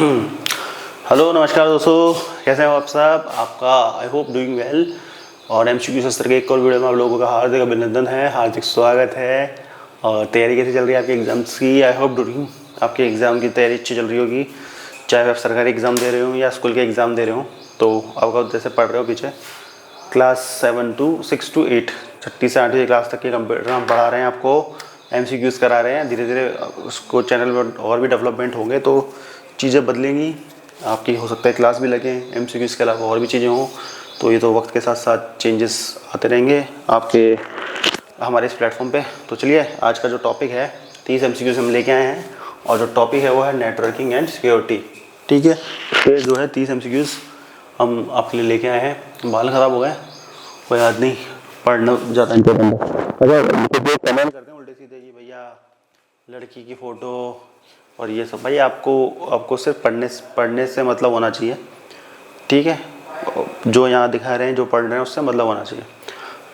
Hello नमस्कार दोस्तों, कैसे हो आप सब। आपका आई होप डूइंग वेल। और एमसीक्यू शस्त्र के एक और वीडियो में आप लोगों का हार्दिक अभिनंदन है, हार्दिक स्वागत है। और तैयारी कैसी चल रही है आपके एग्ज़ाम्स की। आई होप डूइंग आपके एग्ज़ाम की तैयारी अच्छी चल रही होगी, चाहे आप सरकारी एग्ज़ाम दे रहे हो या स्कूल के एग्ज़ाम दे रहे हो। तो आपका जैसे पढ़ रहे हो पीछे क्लास 6 to 8 छठी से 8वीं क्लास तक के कंप्यूटर हम पढ़ा रहे हैं, आपको एमसीक्यूज़ करा रहे हैं। धीरे धीरे उसको चैनल में और भी डेवलपमेंट होंगे तो चीज़ें बदलेंगी, आपकी हो सकता है क्लास भी लगे एमसीक्यूज़ के अलावा और भी चीज़ें हों। तो ये तो वक्त के साथ साथ चेंजेस आते रहेंगे आपके हमारे इस प्लेटफॉर्म पे। तो चलिए आज का जो टॉपिक है 30 एमसीक्यूज़ हम लेके आए हैं, और जो टॉपिक है वो है नेटवर्किंग एंड सिक्योरिटी। ठीक है, तो जो है 30 एमसीक्यूज़ हम आपके लिए लेके आए हैं। बाल ख़राब हो गए, कोई बात नहीं, पढ़ना ज़्यादा इंपॉर्टेंट है। अगर जो कमेंट करते हैं उल्टे सीधे कि भैया लड़की की फ़ोटो और ये सब, भाई आपको सिर्फ पढ़ने से मतलब होना चाहिए। ठीक है, जो यहाँ दिखा रहे हैं, जो पढ़ रहे हैं, उससे मतलब होना चाहिए।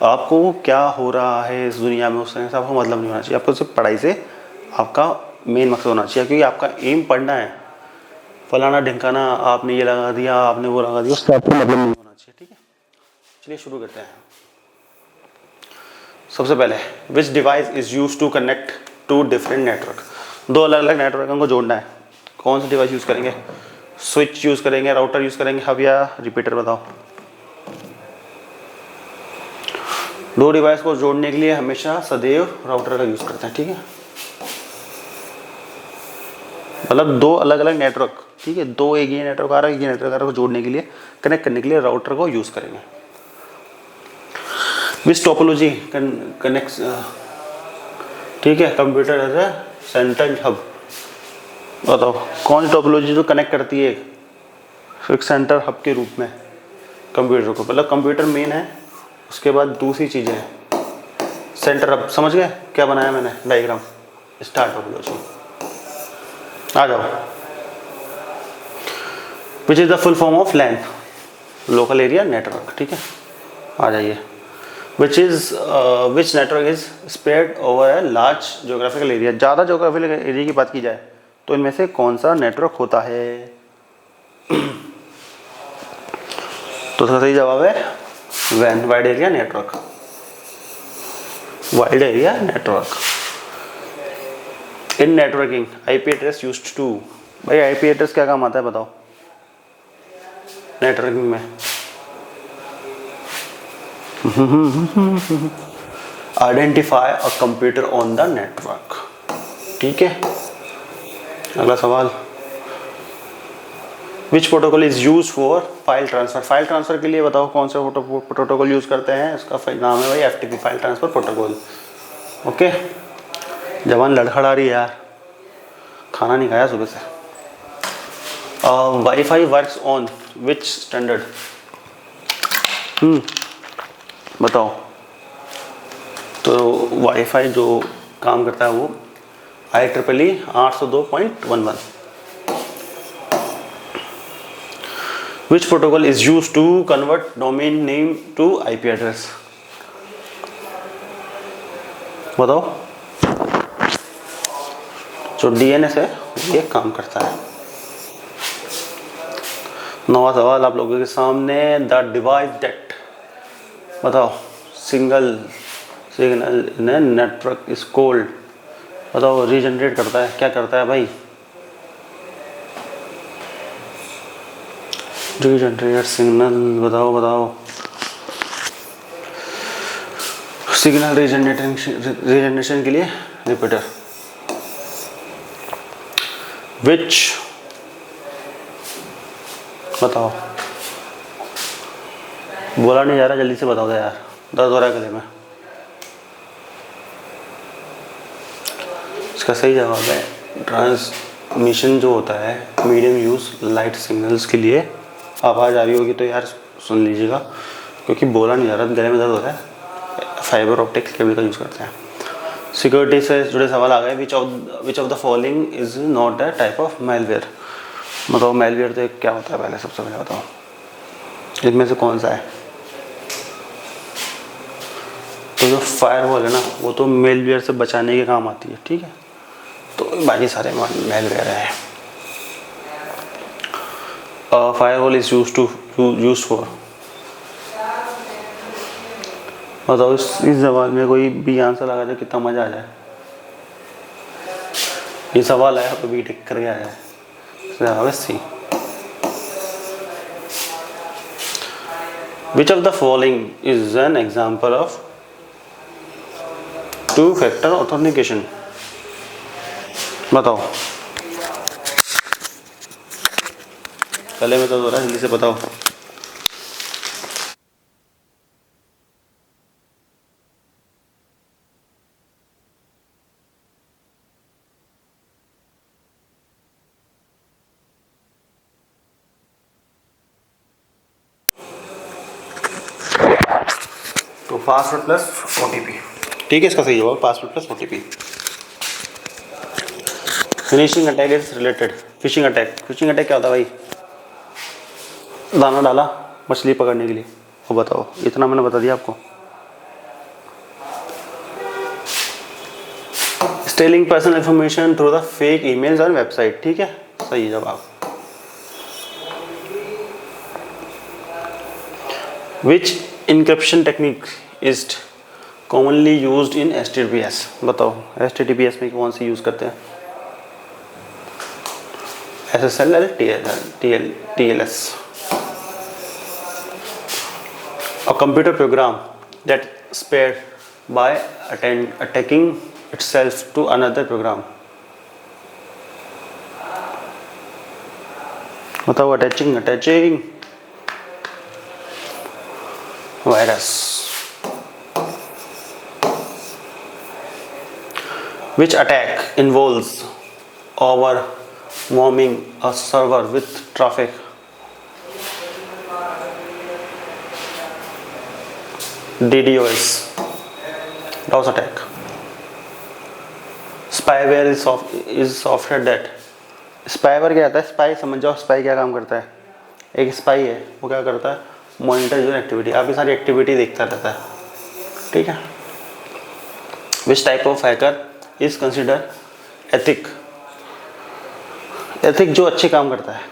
आपको क्या हो रहा है इस दुनिया में उससे आपको मतलब नहीं होना चाहिए। आपको सिर्फ पढ़ाई से आपका मेन मकसद होना चाहिए, क्योंकि आपका एम पढ़ना है। फलाना ढिमकाना आपने ये लगा दिया, आपने वो लगा दिया, उससे आपको मतलब नहीं होना चाहिए। ठीक है, चलिए शुरू करते हैं। सबसे पहले which device is use to connect to different network. दो अलग अलग नेटवर्कों को जोड़ना है, कौन सा डिवाइस यूज़ करेंगे। स्विच यूज़ करेंगे, राउटर यूज़ करेंगे, हब या रिपीटर, बताओ। दो डिवाइस को जोड़ने के लिए हमेशा सदैव राउटर का यूज़ करते हैं। ठीक है, मतलब दो अलग अलग नेटवर्क, ठीक है, दो एक ये नेटवर्क आ रहा है, एक ये नेटवर्क आ रहा है, को जोड़ने के लिए, कनेक्ट करने के लिए राउटर को यूज़ करेंगे। विच टोपोलॉजी कनेक्ट, ठीक है, computer as a central hub. बताओ कौन सी टोपोलॉजी जो कनेक्ट करती है एक सेंटर हब के रूप में कंप्यूटर को। मतलब कंप्यूटर मेन है, उसके बाद दूसरी चीज़ें हैं सेंटर हब। समझ गए क्या बनाया मैंने डायग्राम। स्टार टोपोलॉजी, आ जाओ। Which is the full form of LAN, local area network. ठीक है, आ जाइए। Which network is spread over a large geographical area. ज़्यादा जोग्राफिकल एरिया की बात की जाए तो इनमें से कौन सा नेटवर्क होता है। तो इसका सही जवाब है वैन, wide area network. Wide area network. In networking IP address used to, भाई आईपी एड्रेस क्या काम आता है बताओ नेटवर्किंग में। Identify a computer on the network. ठीक है, अगला सवाल। Which protocol is use for file transfer. File transfer के लिए बताओ कौन सा प्रोटोकॉल यूज करते हैं। इसका नाम है भाई FTP, file transfer protocol. Okay, जवान लड़खड़ा रही है यार, खाना नहीं खाया सुबह से। Wifi works on which standard. बताओ। तो वाईफाई जो काम करता है वो IEEE 802.11। Which protocol is use to convert domain name to IP address. बताओ। जो डीएनएस है ये काम करता है। नवा सवाल आप लोगों के सामने। द डिवाइस दैट, बताओ, सिग्नल नेटवर्क इज कॉल्ड। बताओ, रीजनरेट करता है, क्या करता है भाई। रीजनरेट सिग्नल, बताओ। सिग्नल रीजनरेशन के लिए रिपीटर। विच, बताओ। बोला नहीं जा रहा, जल्दी से बताओ यार, दर्द हो रहा है गले में। इसका सही जवाब है ट्रांसमिशन जो होता है मीडियम यूज़ लाइट सिग्नल्स के लिए। आवाज़ आ रही होगी तो यार सुन लीजिएगा, क्योंकि बोला नहीं जा रहा, गले में दर्द हो रहा है। फाइबर ऑप्टिक केबल का यूज़ करते हैं। सिक्योरिटी से जुड़े सवाल आ गए। विच of the following is not a type of malware. बताओ मेलवेयर तो क्या होता है, पहले सबसे पहले बताओ इनमें से कौन सा है। तो जो फायरवॉल है ना वो तो मेलवेयर से बचाने के काम आती है। ठीक है, तो बाकी सारे मेलवेयर है। Firewall is use for. बताओ इस सवाल में कोई भी आंसर लगा दे, कितना मजा आ जाए। ये सवाल है तो बी टिक करके आया है। See which of the following is an example of two factor authentication. बताओ, पहले में तो रहा, जल्दी से बताओ। तो पासवर्ड प्लस ओटीपी, ठीक है, इसका सही जवाब password plus OTP. Finishing attack is related. Phishing attack, phishing attack क्या होता है भाई? दाना डाला मछली पकड़ने के लिए, वो बताओ, इतना मैंने बता दिया आपको। Stealing personal information through the fake emails और वेबसाइट, ठीक है, सही जवाब। Which encryption technique is commonly used in HTTPS। बताओ HTTPS में कौन सी यूज करते हैं? SSL और TLS। A computer program that spared by attacking itself to another program। बताओ attaching virus। Which attack involves overwhelming a server with traffic? DDoS, DOS attack। Spyware is software that। Spyware क्या आता है? Spy समझ जाओ, spy क्या काम करता है? एक स्पाई है, वो क्या करता है? मॉनिटर योर एक्टिविटी, आपकी सारी एक्टिविटी देखता रहता है, ठीक है। Which type of hacker is consider ethic. Ethic जो अच्छे काम करता है,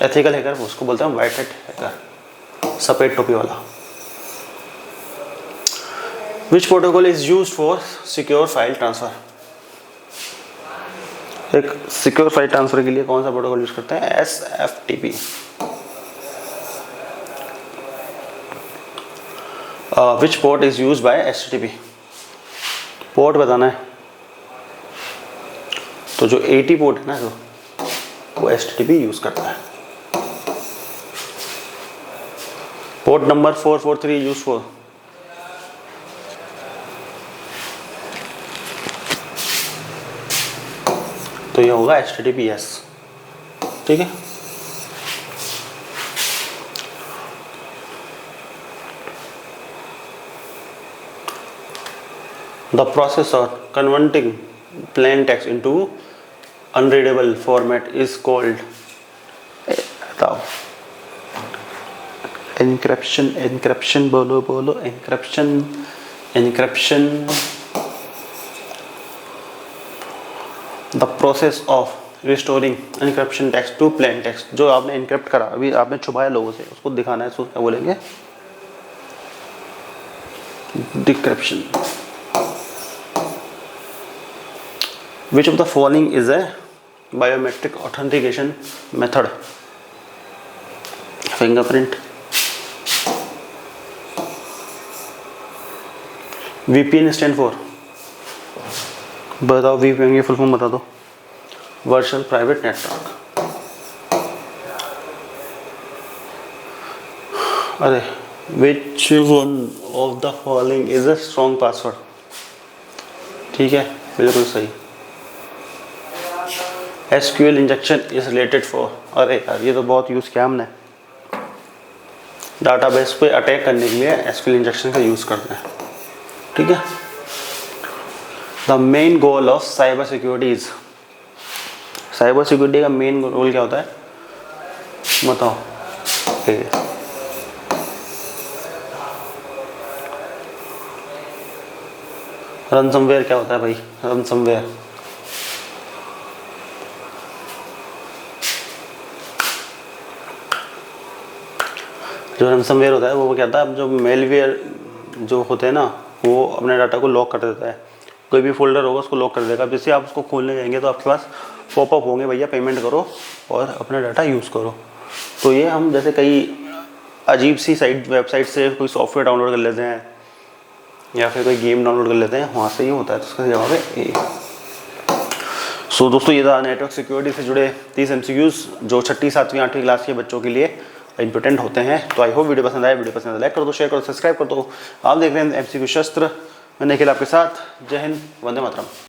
एथिकल हैकर, उसको बोलते हैं वाइट हैट हैकर, सफेद टोपी वाला। विच protocol is used for secure file transfer. एक सिक्योर फाइल ट्रांसफर के लिए कौन सा प्रोटोकॉल यूज करते हैं? SFTP। Which port is use by HTTP। Port बताना है, तो जो 80 पोर्ट है ना, जो वो HTTP यूज करता है। Port number 443 use for. तो ये होगा HTTPS, ठीक है। The process of converting plain text into unreadable format is called, बताओ, encryption बोलो encryption। The process of restoring encryption text to plain text। जो आपने encrypt करा, अभी आपने छुपाया लोगों से, उसको दिखाना है, उसको क्या बोलेंगे? Decryption। Which of the following is a biometric authentication method? Fingerprint, VPN stand for। बताओ VPN की फुल फॉर्म बता दो। Virtual private network. अरे which one of the following is a strong password। ठीक है, बिल्कुल सही। SQL injection is related for. अरे यार ये तो बहुत यूज़ किया हमने, डाटाबेस पे अटैक करने के लिए SQL इंजेक्शन का यूज़ करते हैं, ठीक है। The main goal of cyber security is. Cyber security का मेन गोल क्या होता है? बताओ। रनसमवेयर क्या होता है भाई? रनसमवेयर जो रैंसमवेयर होता है वो क्या होता है, जो मेलवेयर जो होते हैं ना वो अपने डाटा को लॉक कर देता है। कोई भी फोल्डर होगा उसको लॉक कर देगा। अब जैसे आप उसको खोलने जाएंगे तो आपके पास पॉपअप होंगे, भैया पेमेंट करो और अपना डाटा यूज़ करो। तो ये हम जैसे कई अजीब सी वेबसाइट से कोई सॉफ्टवेयर डाउनलोड कर लेते हैं या फिर कोई गेम डाउनलोड कर लेते हैं, वहाँ से ही होता है। तो उसका जवाब है ए। सो दोस्तों ये था नेटवर्क सिक्योरिटी से जुड़े 30 MCQs जो 6ठी 7वीं 8वीं क्लास के बच्चों के लिए इंपॉर्टेंट होते हैं। तो आई होप वीडियो पसंद आए। वीडियो पसंद आए लाइक कर दो, शेयर कर दो, सब्सक्राइब कर दो। आप देख रहे हैं MCQ शस्त्र, मैं निखिल आपके साथ। जय हिंद, वंदे मातरम।